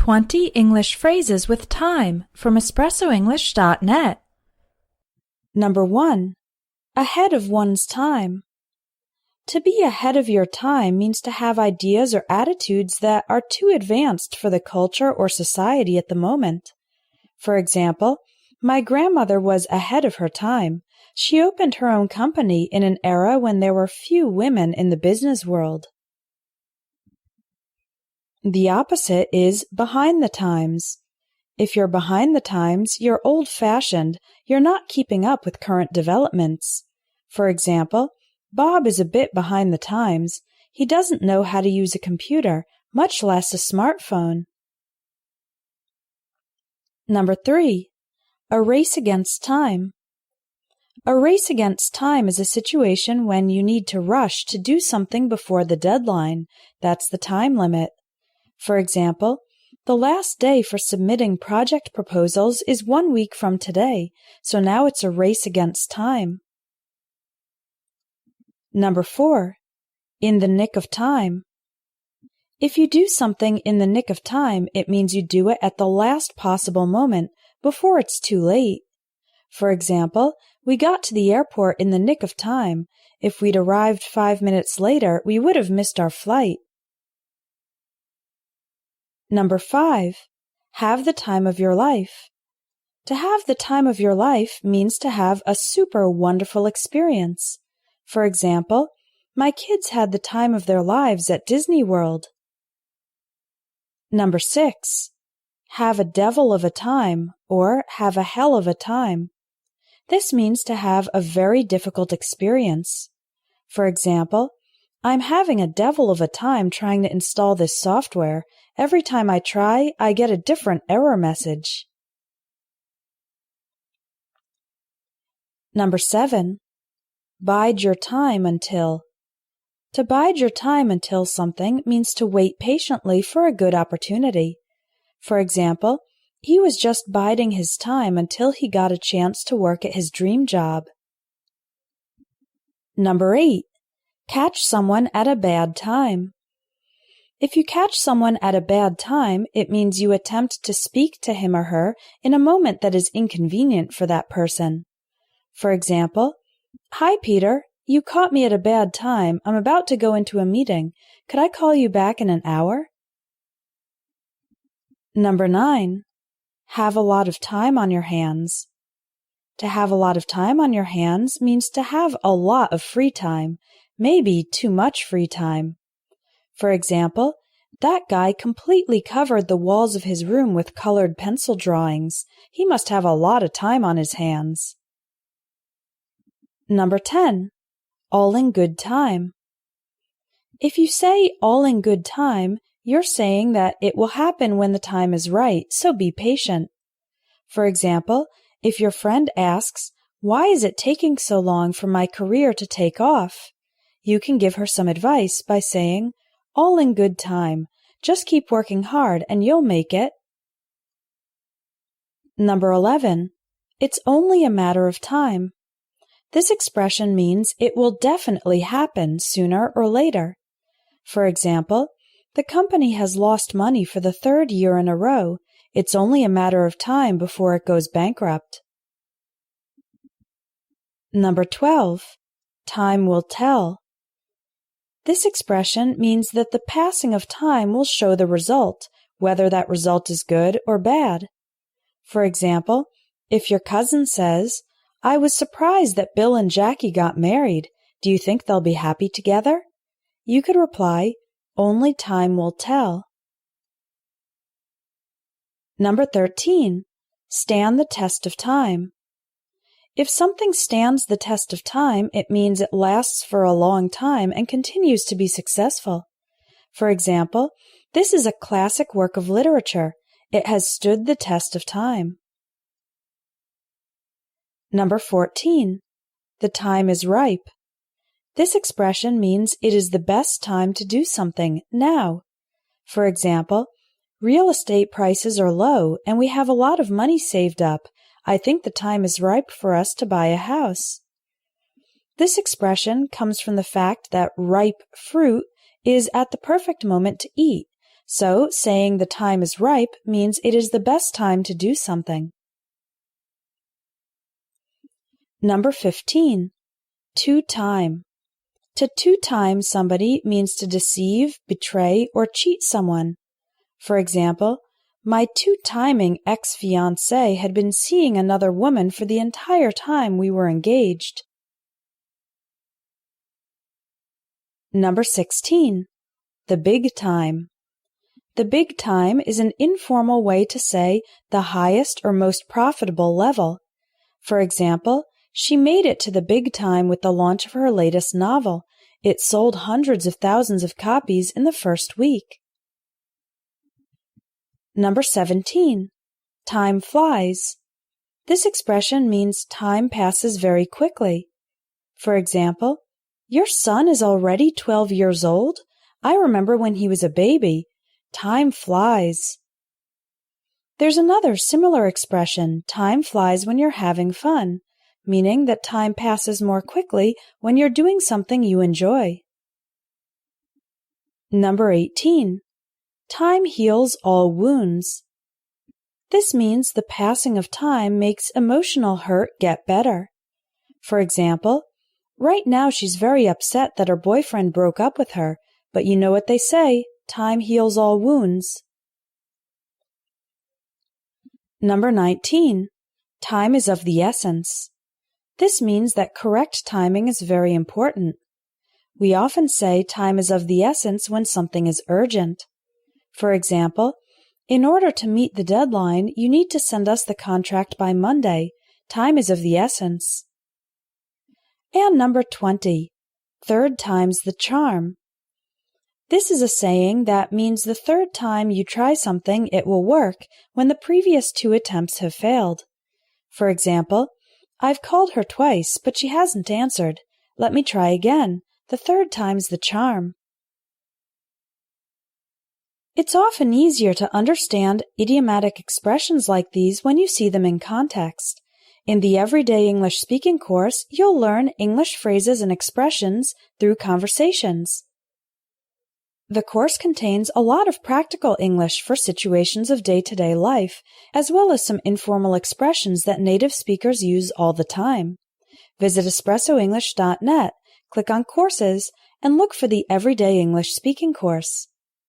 20 English phrases with time from espressoenglish.net. Number 1. Ahead of one's time. To be ahead of your time means to have ideas or attitudes that are too advanced for the culture or society at the moment. For example, my grandmother was ahead of her time. She opened her own company in an era when there were few women in the business world. The opposite is behind the times. If you're behind the times, you're old-fashioned. You're not keeping up with current developments. For example, Bob is a bit behind the times. He doesn't know how to use a computer, much less a smartphone. Number 3. A race against time. A race against time is a situation when you need to rush to do something before the deadline. That's the time limit. For example, the last day for submitting project proposals is 1 week from today, so now it's a race against time. Number 4. In the nick of time. If you do something in the nick of time, it means you do it at the last possible moment, before it's too late. For example, we got to the airport in the nick of time. If we'd arrived 5 minutes later, we would have missed our flight. Number 5. Have the time of your life. To have the time of your life means to have a super wonderful experience. For example, my kids had the time of their lives at Disney World. Number 6. Have a devil of a time or have a hell of a time. This means to have a very difficult experience. For example, I'm having a devil of a time trying to install this software. Every time I try, I get a different error message. Number 7. Bide your time until. To bide your time until something means to wait patiently for a good opportunity. For example, he was just biding his time until he got a chance to work at his dream job. Number 8. Catch someone at a bad time. If you catch someone at a bad time, it means you attempt to speak to him or her in a moment that is inconvenient for that person. For example, "Hi, Peter, you caught me at a bad time. I'm about to go into a meeting. Could I call you back in an hour?" Number 9. Have a lot of time on your hands. To have a lot of time on your hands means to have a lot of free time, maybe too much free time. For example, that guy completely covered the walls of his room with colored pencil drawings. He must have a lot of time on his hands. Number 10. All in good time. If you say all in good time, you're saying that it will happen when the time is right, so be patient. For example, if your friend asks, "Why is it taking so long for my career to take off?" you can give her some advice by saying, "All in good time. Just keep working hard and you'll make it." Number 11. It's only a matter of time. This expression means it will definitely happen sooner or later. For example, the company has lost money for the 3rd year in a row. It's only a matter of time before it goes bankrupt. Number 12. Time will tell. This expression means that the passing of time will show the result, whether that result is good or bad. For example, if your cousin says, "I was surprised that Bill and Jackie got married. Do you think they'll be happy together?" you could reply, "Only time will tell." Number 13. Stand the test of time. If something stands the test of time, it means it lasts for a long time and continues to be successful. For example, this is a classic work of literature. It has stood the test of time. Number 14. The time is ripe. This expression means it is the best time to do something now. For example, real estate prices are low and we have a lot of money saved up. I think the time is ripe for us to buy a house. This expression comes from the fact that ripe fruit is at the perfect moment to eat, So, saying the time is ripe means it is the best time to do something. Number 15. To time. To two-time somebody means to deceive, betray, or cheat someone. For example, my two-timing ex-fiancé had been seeing another woman for the entire time we were engaged. Number 16. The big time. The big time is an informal way to say the highest or most profitable level. For example, she made it to the big time with the launch of her latest novel. It sold hundreds of thousands of copies in the first week. Number 17. Time flies. This expression means time passes very quickly. For example, your son is already 12 years old? I remember when he was a baby. Time flies. There's another similar expression, time flies when you're having fun, meaning that time passes more quickly when you're doing something you enjoy. Number 18. Time heals all wounds. This means the passing of time makes emotional hurt get better. For example, right now she's very upset that her boyfriend broke up with her, but you know what they say, time heals all wounds. Number 19. Time is of the essence. This means that correct timing is very important. We often say time is of the essence when something is urgent. For example, in order to meet the deadline, you need to send us the contract by Monday. Time is of the essence. And number 20. Third time's the charm. This is a saying that means the third time you try something, it will work when the previous two attempts have failed. For example, I've called her twice, but she hasn't answered. Let me try again. The third time's the charm. It's often easier to understand idiomatic expressions like these when you see them in context. In the Everyday English Speaking course, you'll learn English phrases and expressions through conversations. The course contains a lot of practical English for situations of day-to-day life, as well as some informal expressions that native speakers use all the time. Visit espressoenglish.net, click on Courses, and look for the Everyday English Speaking course.